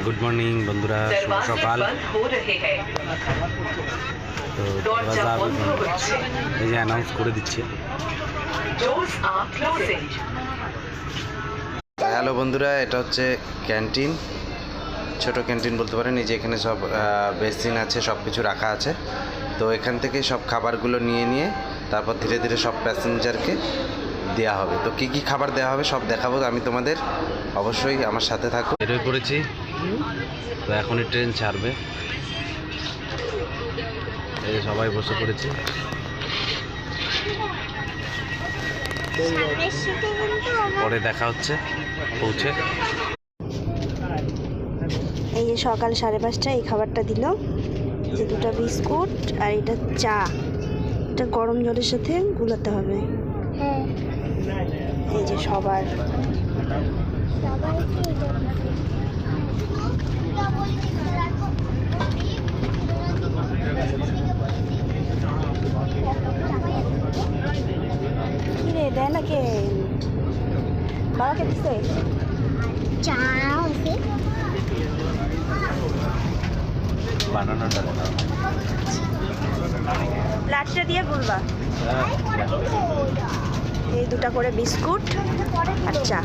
Good morning বন্ধুরা, শুভ সকাল। তো দরজা এই যে অ্যানাউন্স করে দিচ্ছে। হ্যালো বন্ধুরা, এটা হচ্ছে ক্যান্টিন, ছোট ক্যান্টিন বলতে পারেন। এই যে এখানে সব বেসিন আছে, সব কিছু রাখা আছে। তো এখান থেকে সব খাবারগুলো নিয়ে তারপর ধীরে ধীরে সব প্যাসেঞ্জারকে দেওয়া হবে। তো কী কী খাবার দেওয়া হবে সব দেখাবো আমি তোমাদের, অবশ্যই আমার সাথে থাকো। বেরোয় পড়েছি, তো এখনই ট্রেন ছাড়বে। এই যে সবাই বসে পড়েছে। পরে দেখা হচ্ছে পৌঁছে। এই যে সকাল 5:30 এই খাবারটা দিল, যে 2টা বিস্কুট আর এটা চা। এটা গরম জলের সাথে গুলাতে হবে। এই যে সবার কি রে দেয় না কে? বাবাকে দিছে চা হয়েছে, বানানোটা লাটটা দিয়ে গুলবা। এই 2টা করে বিস্কুট আর চা।